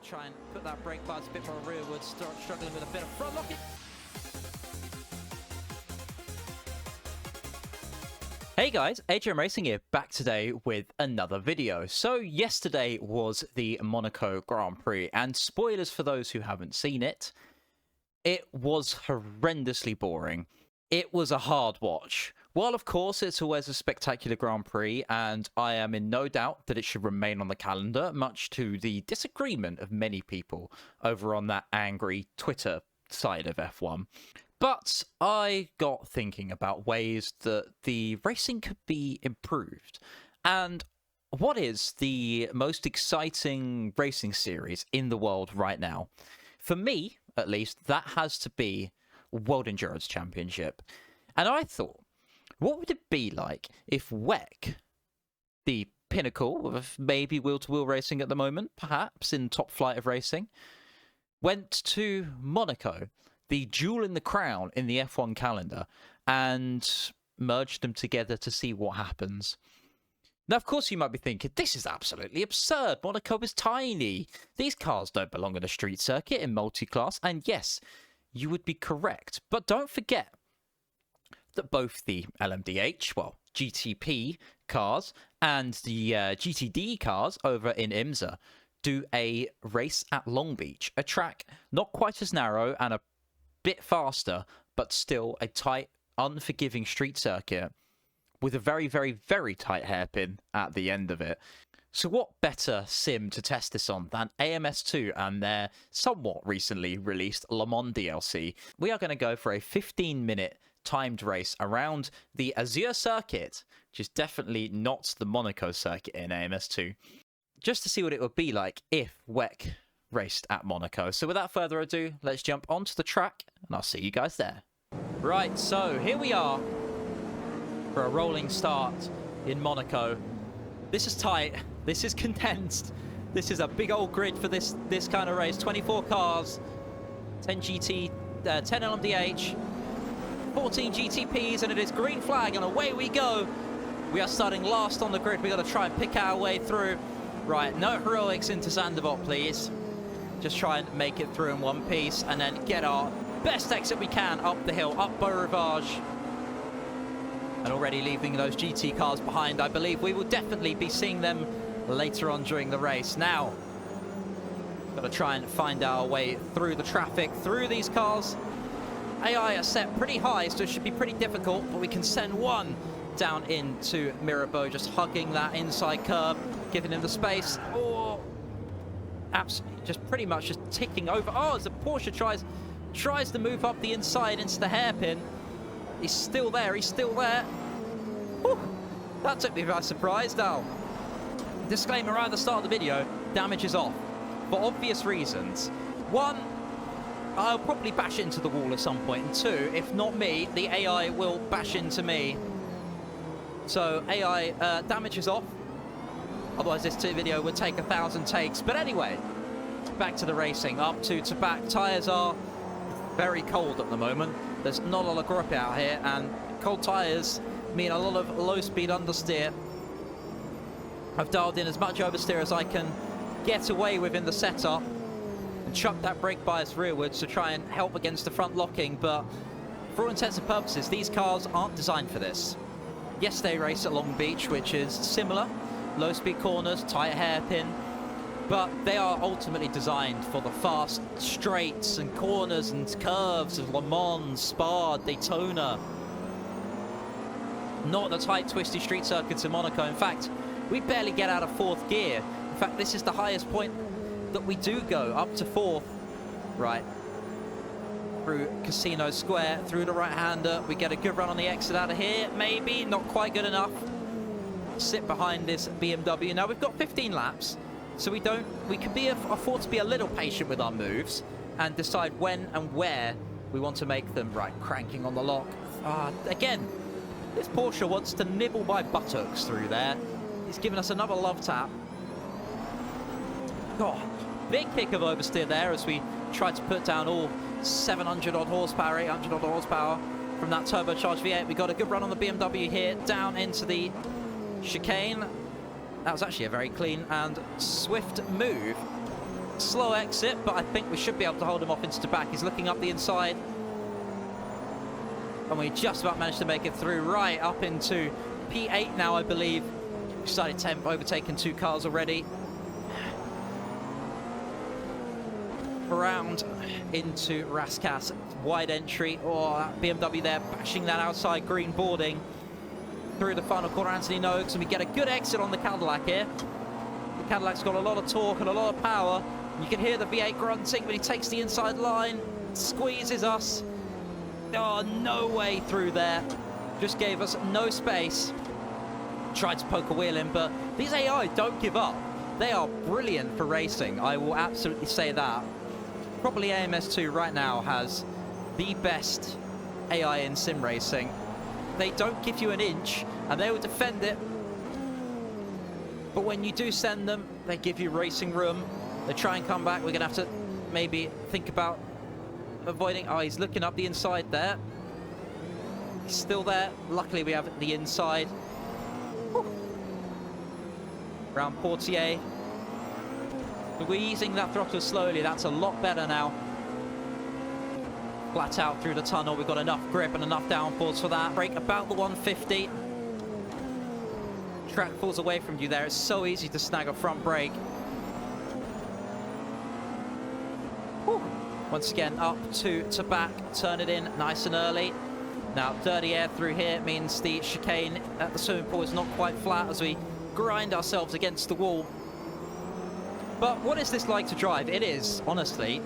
try and put that brake bias a bit more rearward, start struggling with a bit of front locking. Hey guys, AJM Racing here, back today with another video. So yesterday was the Monaco Grand Prix, and spoilers for those who haven't seen it, it was horrendously boring. It was a hard watch. While of course it's always a spectacular Grand Prix, and I am in no doubt that it should remain on the calendar, much to the disagreement of many people over on that angry Twitter side of F1. But I got thinking about ways that the racing could be improved. And what is the most exciting racing series in the world right now? For me, at least, that has to be World Endurance Championship. And I thought, what would it be like if WEC, the pinnacle of maybe wheel-to-wheel racing at the moment, perhaps in top flight of racing, went to Monaco, the jewel in the crown in the F1 calendar, and merged them together to see what happens. Now, of course, you might be thinking, this is absolutely absurd. Monaco is tiny. These cars don't belong on a street circuit in multiclass. And yes, you would be correct. But don't forget that both the LMDH, well, GTP cars, and the GTD cars over in IMSA do a race at Long Beach, a track not quite as narrow and a bit faster, but still a tight, unforgiving street circuit with a very, very, very tight hairpin at the end of it. So what better sim to test this on than AMS2 and their somewhat recently released Le Mans DLC? We are going to go for a 15-minute timed race around the Azure circuit, which is definitely not the Monaco circuit in AMS2, just to see what it would be like if WEC raced at Monaco. So without further ado, let's jump onto the track, and I'll see you guys there. Right, so here we are for a rolling start in Monaco. This is tight. This is condensed. This is a big old grid for this kind of race. 24 cars, 10 GT, 10 LMDH, 14 GTPs, and it is green flag, and away we go. We are starting last on the grid. We got to try and pick our way through. Right, no heroics into Zandvoort, please. Just try and make it through in one piece, and then get our best exit we can up the hill, up Beau Rivage. And already leaving those GT cars behind. I believe we will definitely be seeing them later on during the race. Now, got to try and find our way through the traffic, through these cars. AI are set pretty high, so it should be pretty difficult, but we can send one down into Mirabeau, just hugging that inside curb, giving him the space. Oh, absolutely, just pretty much just ticking over. Oh, as the Porsche tries to move up the inside into the hairpin. He's still there, he's still there. Whew, that took me by surprise. Now, disclaimer right at the start of the video, damage is off, for obvious reasons. One, I'll probably bash into the wall at some point, and two, if not me, the AI will bash into me. So AI damage is off, otherwise this video would take 1,000 takes. But anyway, back to the racing, up to back. Tyres are very cold at the moment. There's not a lot of grip out here, and cold tyres mean a lot of low-speed understeer. I've dialed in as much oversteer as I can get away with in the setup, and chucked that brake bias rearwards to try and help against the front locking, but for all intents and purposes, these cars aren't designed for this. Yes, they race at Long Beach, which is similar. Low-speed corners, tight hairpin, but they are ultimately designed for the fast straights and corners and curves of Le Mans, Spa, Daytona. Not the tight, twisty street circuits in Monaco. In fact, we barely get out of fourth gear. In fact, this is the highest point that we do go, up to fourth. Right. Through Casino Square, through the right-hander. We get a good run on the exit out of here. Maybe, not quite good enough. Sit behind this BMW. Now, we've got 15 laps. So we can afford to be a little patient with our moves and decide when and where we want to make them. Right, cranking on the lock. Again, this Porsche wants to nibble my buttocks through there. He's given us another love tap. Oh, big kick of oversteer there as we try to put down all 700 odd horsepower, 800 odd horsepower from that turbocharged V8. We got a good run on the BMW here, down into the chicane. That was actually a very clean and swift move Slow exit, but I think we should be able to hold him off into the back. He's looking up the inside. And we just about managed to make it through right up into P8 now, I believe. We started 10th, overtaken 2 cars already. Around into Raskas, wide entry. Oh, that BMW there bashing that outside green boarding. Through the final corner, Anthony Noakes, and we get a good exit on the Cadillac here. The Cadillac's got a lot of torque and a lot of power. You can hear the V8 grunting, but he takes the inside line, squeezes us. Oh, no way through there. Just gave us no space. Tried to poke a wheel in, but these AI don't give up. They are brilliant for racing. I will absolutely say that. Probably AMS2 right now has the best AI in sim racing. They don't give you an inch, and they will defend it. But when you do send them, they give you racing room. They try and come back. We're going to have to maybe think about avoiding... Oh, he's looking up the inside there. He's still there. Luckily, we have the inside. Whew. Around Portier. Squeezing that throttle slowly. That's a lot better now. Flat out through the tunnel. We've got enough grip and enough downforce for that. Brake about the 150. Track falls away from you there. It's so easy to snag a front brake. Whew. Once again, up to back. Turn it in nice and early. Now, dirty air through here means the chicane at the swimming pool is not quite flat as we grind ourselves against the wall. But what is this like to drive? It is, honestly,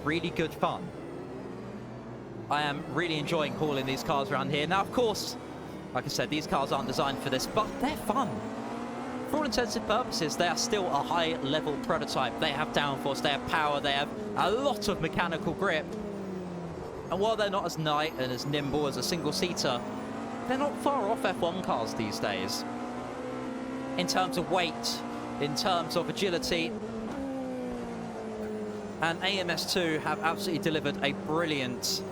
really good fun. I am really enjoying hauling these cars around here. Now, of course, like I said, these cars aren't designed for this, but they're fun. For all intents and purposes, they are still a high-level prototype. They have downforce, they have power, they have a lot of mechanical grip. And while they're not as light and as nimble as a single-seater, they're not far off F1 cars these days. In terms of weight, in terms of agility. And AMS2 have absolutely delivered a brilliant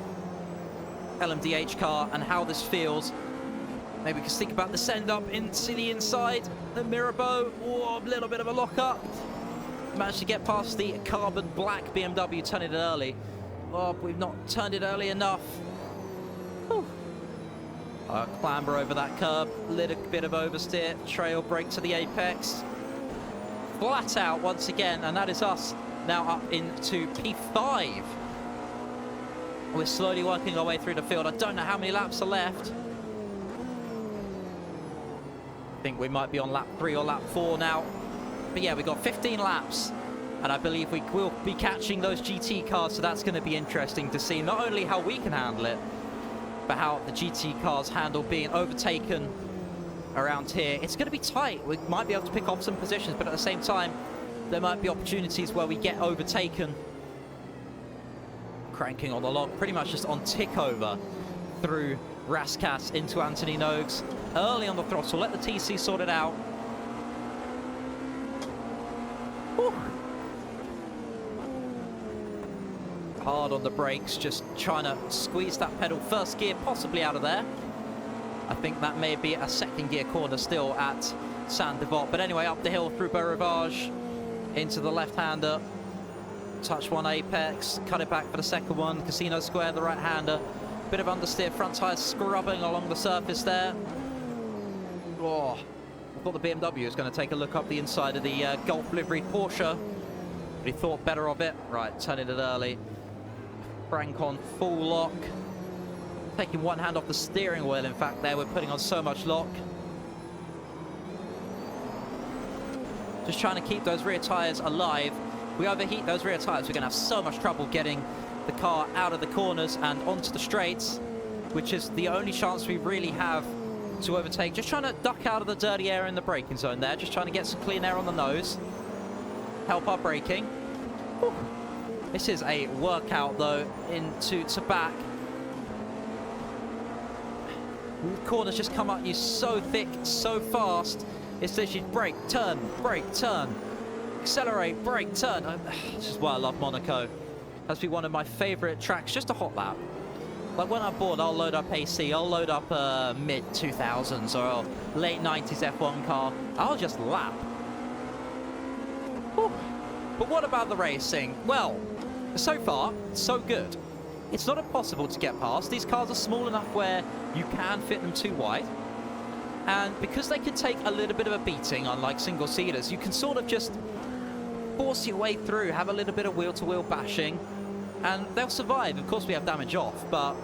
LMDH car, and how this feels. Maybe we can think about the send up into the inside, the Mirabeau. Oh, a little bit of a lock up. Managed to get past the carbon black BMW, turn it early. Oh, we've not turned it early enough. Clamber over that curb, little bit of oversteer, trail brake to the apex. Flat out once again, and that is us now up into P5. We're slowly working our way through the field. I don't know how many laps are left. I think we might be on lap 3 or lap 4 now. But yeah, we've got 15 laps. And I believe we will be catching those GT cars, so that's going to be interesting to see not only how we can handle it, but how the GT cars handle being overtaken around here. It's going to be tight. We might be able to pick off some positions, but at the same time, there might be opportunities where we get overtaken. Cranking on the log, pretty much just on tick over through Raskas into Anthony Noakes. Early on the throttle, let the TC sort it out. Whew. Hard on the brakes, just trying to squeeze that pedal. First gear possibly out of there. I think that may be a second gear corner still at Saint-Devote. But anyway, up the hill through Beau Rivage into the left-hander. Touch one apex, cut it back for the second one. Casino Square, the right-hander. Bit of understeer, front tyre scrubbing along the surface there. Oh, I thought the BMW was going to take a look up the inside of the Golf liveried Porsche. But he thought better of it. Right, turning it early. Crank on full lock. Taking one hand off the steering wheel, in fact, there. We're putting on so much lock. Just trying to keep those rear tyres alive. We overheat those rear tyres, we're going to have so much trouble getting the car out of the corners and onto the straights, which is the only chance we really have to overtake. Just trying to duck out of the dirty air in the braking zone there. Just trying to get some clean air on the nose. Help our braking. Whew. This is a workout, though, into to back. The corners just come at you so thick, so fast. It's literally brake, turn, accelerate, brake, turn. This is why I love Monaco. That's been one of my favorite tracks, just a hot lap. Like when I'm bored, I'll load up AC, I'll load up a mid-2000s or a late 90s F1 car. I'll just lap. Whew. But what about the racing? Well, so far, so good. It's not impossible to get past. These cars are small enough where you can fit them too wide. And because they can take a little bit of a beating, unlike single-seaters, you can sort of just force your way through, have a little bit of wheel-to-wheel bashing, and they'll survive. Of course, we have damage off, but,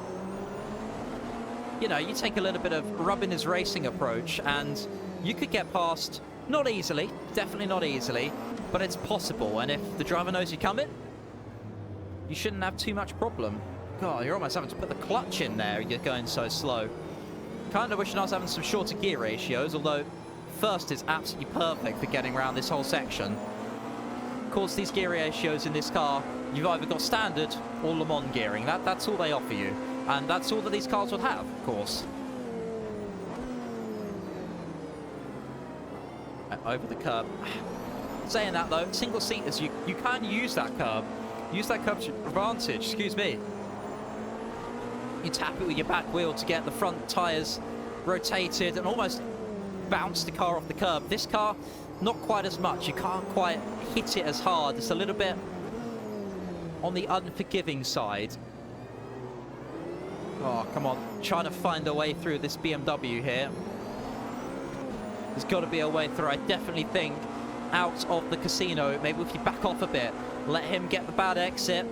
you know, you take a little bit of rubbing his racing approach, and you could get past, not easily, definitely not easily, but it's possible. And if the driver knows you're coming, you shouldn't have too much problem. God, you're almost having to put the clutch in there. You're going so slow. Kind of wishing I was having some shorter gear ratios, although first is absolutely perfect for getting around this whole section. Of course, these gear ratios in this car, you've either got standard or Le Mans gearing. That's all they offer you. And that's all that these cars would have, of course. Over the curb. Saying that, though, single-seaters, you can use that curb. Use that curb to your advantage, excuse me. You tap it with your back wheel to get the front tyres rotated and almost bounce the car off the curb. This car, not quite as much. You can't quite hit it as hard. It's a little bit on the unforgiving side. Oh, come on. Trying to find a way through this BMW here. There's got to be a way through. I definitely think out of the casino, maybe if you back off a bit, let him get the bad exit.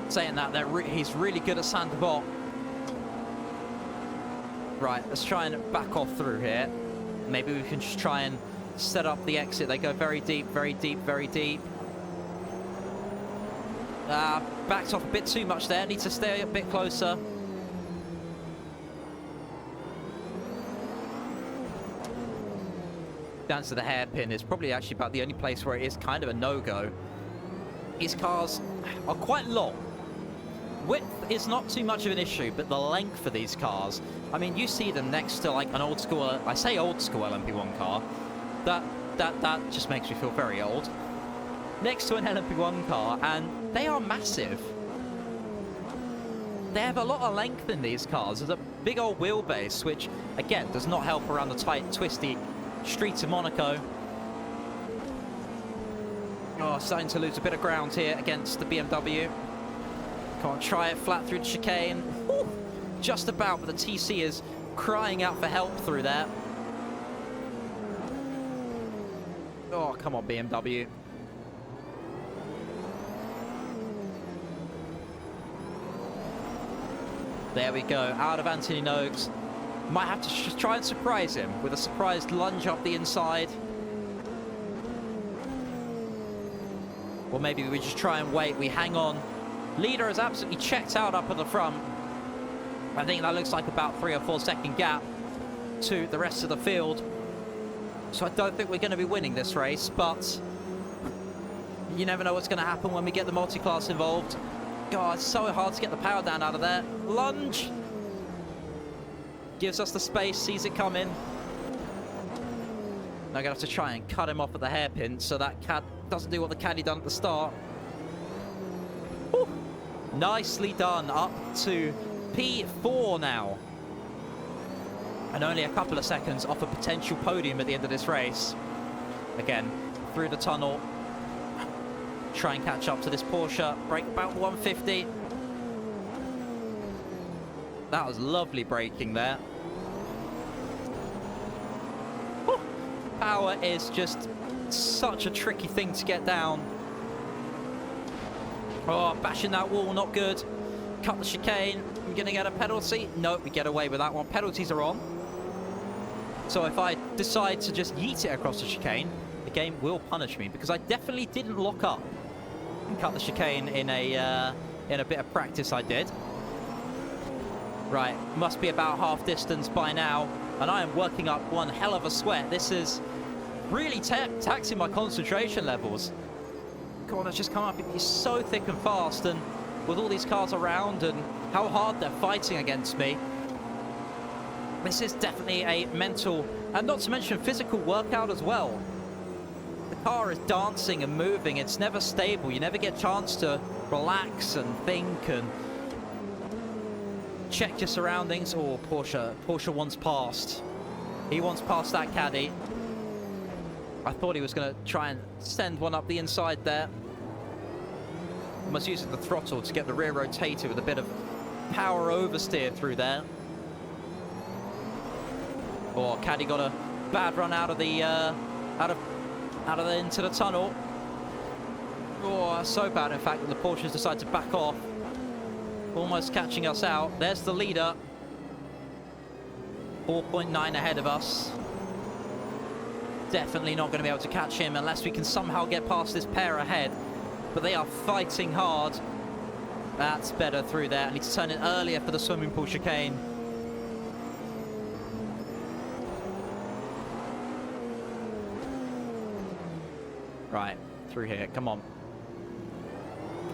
Saying that, he's really good at Sandbot. Right, let's try and back off through here. Maybe we can just try and set up the exit. They go very deep, very deep, very deep. Backed off a bit too much there. Need to stay a bit closer. Down to the hairpin is probably actually about the only place where it is kind of a no-go. These cars are quite long. Width is not too much of an issue, but the length for these cars, I mean, you see them next to like an old school, I say old school LMP1 car, that just makes me feel very old. Next to an LMP1 car, and they are massive. They have a lot of length in these cars. There's a big old wheelbase, which again does not help around the tight, twisty streets of Monaco. Oh, starting to lose a bit of ground here against the BMW. Can't try it flat through the chicane. Whew, just about, but the TC is crying out for help through there. Oh, come on, BMW. There we go, out of Anthony Noakes. Might have to try and surprise him with a surprised lunge up the inside. Or maybe we just try and wait, we hang on. Leader is absolutely checked out up at the front. I think that looks like about 3 or 4 second gap to the rest of the field. So I don't think we're going to be winning this race, but you never know what's going to happen when we get the multi-class involved. God, it's so hard to get the power down out of there. Lunge. Gives us the space, sees it coming. Now I'm going to have to try and cut him off at the hairpin so that Cad doesn't do what the caddy done at the start. Whew. Nicely done. Up to P4 now. And only a couple of seconds off a potential podium at the end of this race. Again, through the tunnel. Try and catch up to this Porsche. Brake about 150. That was lovely braking there. Whew. Power is just such a tricky thing to get down. Oh, bashing that wall, not good. Cut the chicane. I'm going to get a penalty. No, we get away with that one. Penalties are on. So if I decide to just yeet it across the chicane, the game will punish me because I definitely didn't lock up and cut the chicane in a bit of practice I did. Right, must be about half distance by now, and I am working up one hell of a sweat. This is really taxing my concentration levels. Corners just come up, it's so thick and fast, and with all these cars around and how hard they're fighting against me, this is definitely a mental and not to mention physical workout as well. The car is dancing and moving, it's never stable, you never get a chance to relax and think and check your surroundings. Oh, Porsche once passed. He wants past that caddy. I thought he was going to try and send one up the inside there. Almost using the throttle to get the rear rotated with a bit of power oversteer through there. Oh, caddy got a bad run out of the into the tunnel. Oh, so bad in fact that the Porsches decide to back off. Almost catching us out. There's the leader. 4.9 ahead of us. Definitely not going to be able to catch him unless we can somehow get past this pair ahead. But they are fighting hard. That's better through there. I need to turn it earlier for the swimming pool chicane. Right, through here. Come on.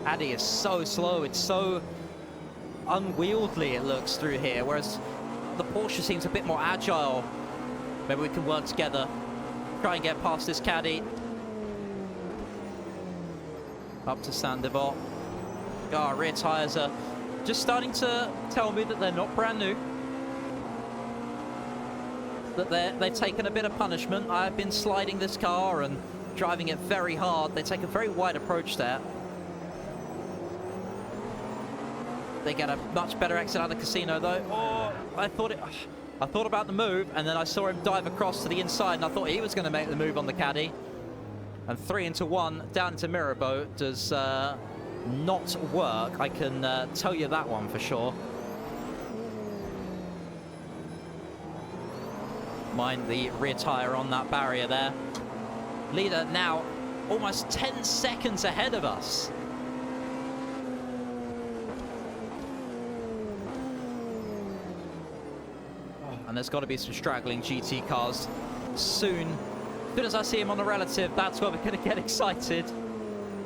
Addy is so slow. It's so unwieldy, it looks, through here. Whereas the Porsche seems a bit more agile. Maybe we can work together. Try and get past this caddy. Up to Sandoval. Oh, rear tyres are just starting to tell me that they're not brand new. That they've taken a bit of punishment. I've been sliding this car and driving it very hard. They take a very wide approach there. They get a much better exit out of the casino though. Oh, I thought about the move, and then I saw him dive across to the inside, and I thought he was going to make the move on the caddy. And 3 into 1 down to Mirabeau does not work. I can tell you that one for sure. Mind the rear tyre on that barrier there. Leader now almost 10 seconds ahead of us. And there's got to be some straggling GT cars soon. As soon as I see him on the relative, that's where we're going to get excited.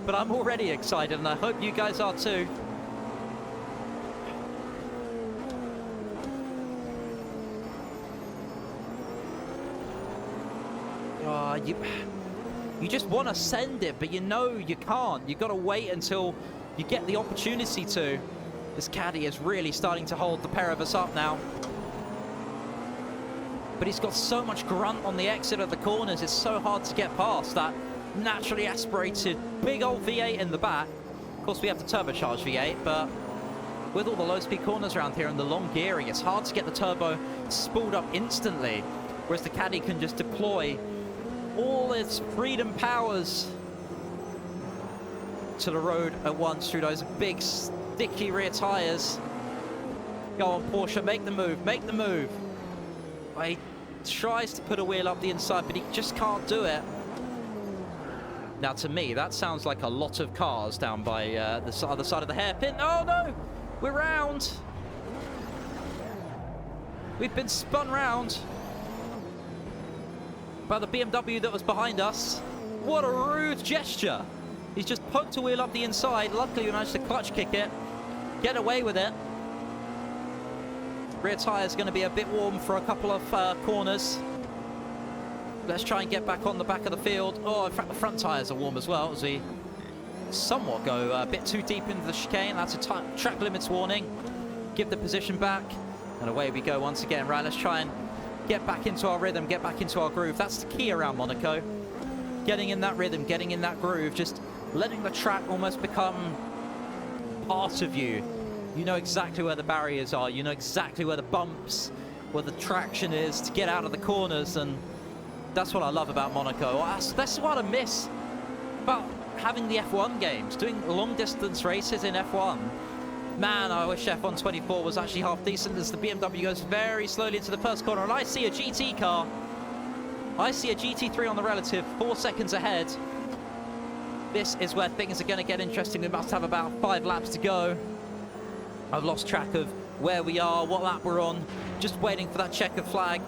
But I'm already excited, and I hope you guys are too. Oh, you just want to send it, but you know you can't. You've got to wait until you get the opportunity to. This caddy is really starting to hold the pair of us up now. But he's got so much grunt on the exit of the corners, it's so hard to get past that naturally aspirated big old V8 in the back. Of course, we have the turbocharged V8, but with all the low-speed corners around here and the long gearing, it's hard to get the turbo spooled up instantly, whereas the caddy can just deploy all its freedom powers to the road at once through those big, sticky rear tyres. Go on, Porsche, make the move, make the move. He tries to put a wheel up the inside, but he just can't do it. Now, to me, that sounds like a lot of cars down by the other side of the hairpin. Oh, no! We're round! We've been spun round by the BMW that was behind us. What a rude gesture! He's just poked a wheel up the inside. Luckily, we managed to clutch kick it, get away with it. Rear tyre's going to be a bit warm for a couple of corners. Let's try and get back on the back of the field. Oh, in fact, the front tyres are warm as well as we somewhat go a bit too deep into the chicane. That's a track limits warning. Give the position back, and away we go once again. Right, let's try and get back into our rhythm, get back into our groove. That's the key around Monaco. Getting in that rhythm, getting in that groove, just letting the track almost become part of you. You know exactly where the barriers are. You know exactly where the bumps, where the traction is to get out of the corners. And that's what I love about Monaco. That's what I miss about having the F1 games, doing long-distance races in F1. Man, I wish F1 24 was actually half decent as the BMW goes very slowly into the first corner. And I see a GT car. I see a GT3 on the relative, 4 seconds ahead. This is where things are going to get interesting. We must have about 5 laps to go. I've lost track of where we are, what lap we're on. Just waiting for that checkered flag.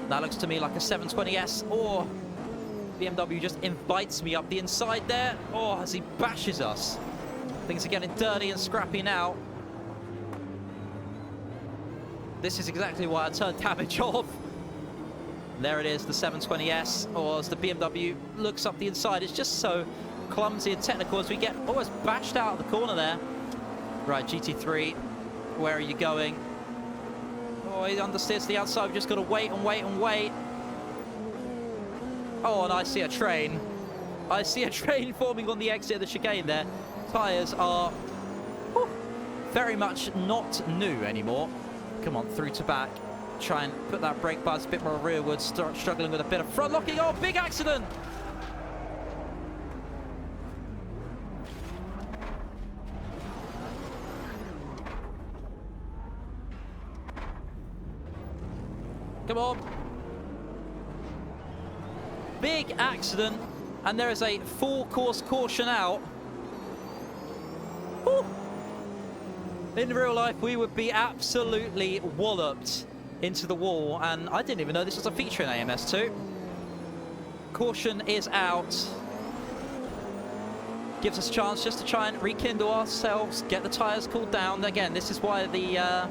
That looks to me like a 720S. Or BMW just invites me up the inside there. Oh, as he bashes us. Things are getting dirty and scrappy now. This is exactly why I turned damage off. There it is, the 720S. Or as the BMW looks up the inside, it's just so clumsy and technical as we get almost bashed out of the corner there. Right, GT3, where are you going? Oh, he understeers to the outside. We've just got to wait and wait and wait. Oh, and I see a train. I see a train forming on the exit of the chicane there. Tyres are very much not new anymore. Come on, through to back. Try and put that brake bias a bit more rearward. Start struggling with a bit of front locking. Oh, big accident! Come on. Big accident. And there is a full course caution out. Whew. In real life, we would be absolutely walloped into the wall. And I didn't even know this was a feature in AMS2. Caution is out. Gives us a chance just to try and rekindle ourselves, get the tyres cooled down. Again, this is why the...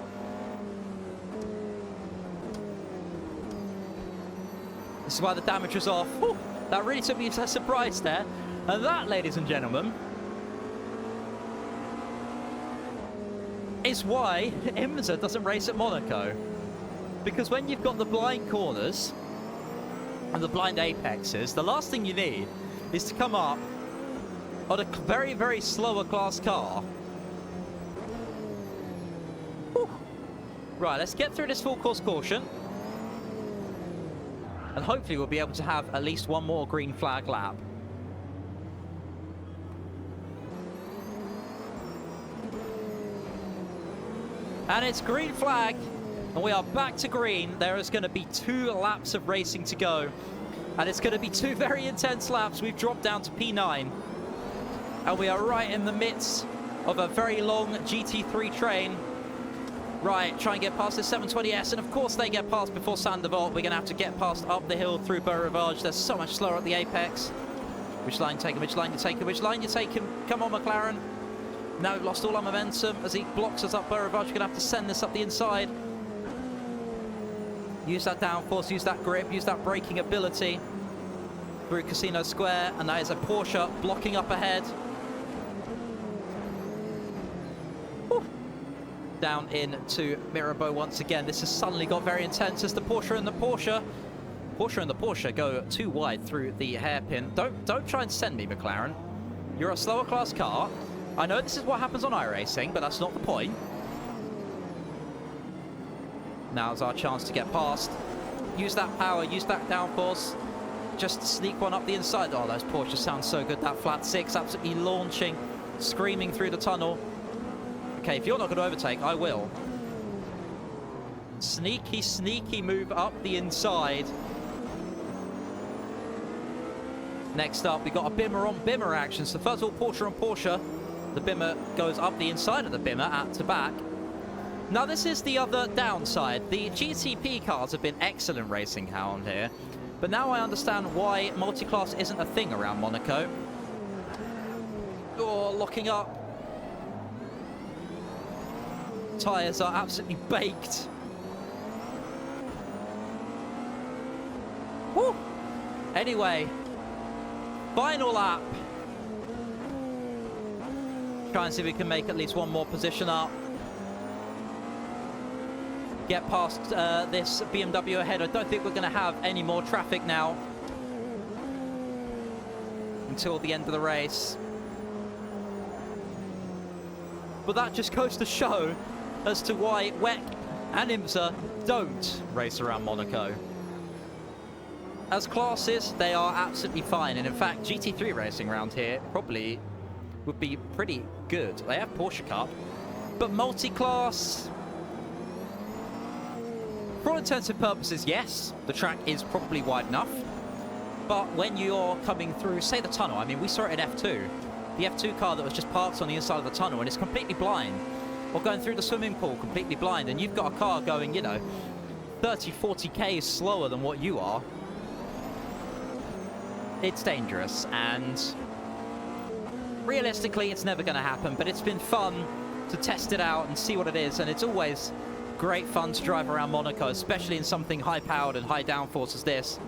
This is why the damage was off. Whew, that really took me by surprise there. And that, ladies and gentlemen, is why IMSA doesn't race at Monaco. Because when you've got the blind corners and the blind apexes, the last thing you need is to come up on a very, very slower class car. Whew. Right, let's get through this full course caution. And hopefully we'll be able to have at least one more green flag lap. And it's green flag, and we are back to green. There is going to be 2 laps of racing to go. And it's going to be 2 very intense laps. We've dropped down to P9. And we are right in the midst of a very long GT3 train. Right, try and get past this 720S, and of course they get past before Sandoval. We're going to have to get past up the hill through Beau Rivage. They're so much slower at the apex. Which line you taking? Which line you taking? Which line you taking? Come on, McLaren. Now we've lost all our momentum as he blocks us up Beau Rivage. We're going to have to send this up the inside. Use that downforce, use that grip, use that braking ability through Casino Square, and that is a Porsche blocking up ahead. Down into Mirabeau once again. This has suddenly got very intense as the Porsche and the Porsche go too wide through the hairpin. Don't try and send me, McLaren. You're a slower class car. I know this is what happens on iRacing, but that's not the point. Now's our chance to get past. Use that power, use that downforce. Just sneak one up the inside. Oh, those Porsches sound so good. That flat 6 absolutely launching, screaming through the tunnel. Okay, if you're not going to overtake, I will. Sneaky, sneaky move up the inside. Next up, we've got a Bimmer on Bimmer action. So first of all, Porsche on Porsche. The Bimmer goes up the inside of the Bimmer at to back. Now, this is the other downside. The GTP cars have been excellent racing around here. But now I understand why multi-class isn't a thing around Monaco. Oh, locking up. Tyres are absolutely baked. Woo! Anyway, final lap. Try and see if we can make at least one more position up. Get past this BMW ahead. I don't think we're going to have any more traffic now until the end of the race. But that just goes to show as to why WEC and IMSA don't race around Monaco. As classes, they are absolutely fine, and in fact, GT3 racing around here probably would be pretty good. They have Porsche Cup, but multi-class, for all intents and purposes, yes, the track is probably wide enough, but when you're coming through, say, the tunnel, I mean, we saw it in F2, the F2 car that was just parked on the inside of the tunnel and it's completely blind, or going through the swimming pool completely blind, and you've got a car going, you know, 30, 40 Ks slower than what you are. It's dangerous, and realistically, it's never going to happen, but it's been fun to test it out and see what it is, and it's always great fun to drive around Monaco, especially in something high-powered and high downforce as this.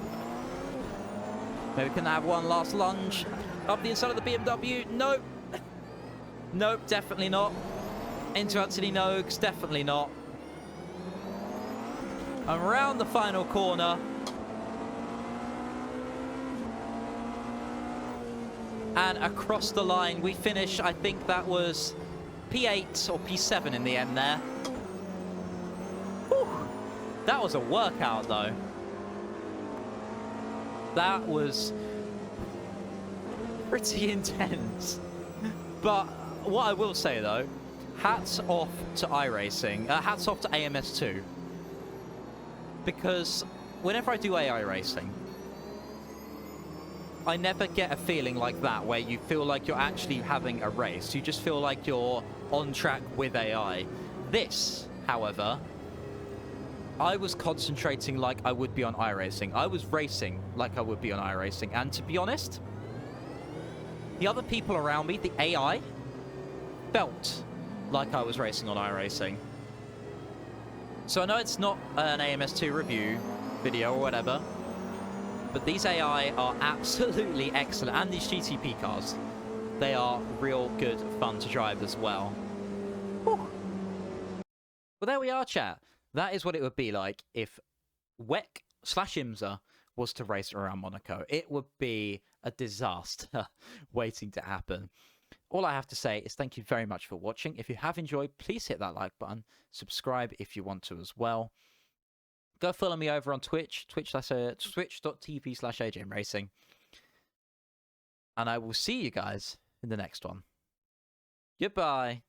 Maybe we can have one last lunge up the inside of the BMW. Nope. Nope, definitely not. Into Anthony Noakes, definitely not. And around the final corner. And across the line, we finish, I think that was P8 or P7 in the end there. Whew. That was a workout, though. That was pretty intense. But what I will say, though, hats off to iRacing. Hats off to AMS2. Because whenever I do AI racing, I never get a feeling like that where you feel like you're actually having a race. You just feel like you're on track with AI. This, however, I was concentrating like I would be on iRacing. I was racing like I would be on iRacing. And to be honest, the other people around me, the AI, felt like I was racing on iRacing. So I know it's not an AMS2 review video or whatever, but these AI are absolutely excellent. And these GTP cars, they are real good fun to drive as well. Whew. Well, there we are, chat. That is what it would be like if WEC/IMSA was to race around Monaco. It would be a disaster waiting to happen. All I have to say is thank you very much for watching. If you have enjoyed, please hit that like button. Subscribe if you want to as well. Go follow me over on Twitch, twitch.tv/AJMRacing. And I will see you guys in the next one. Goodbye.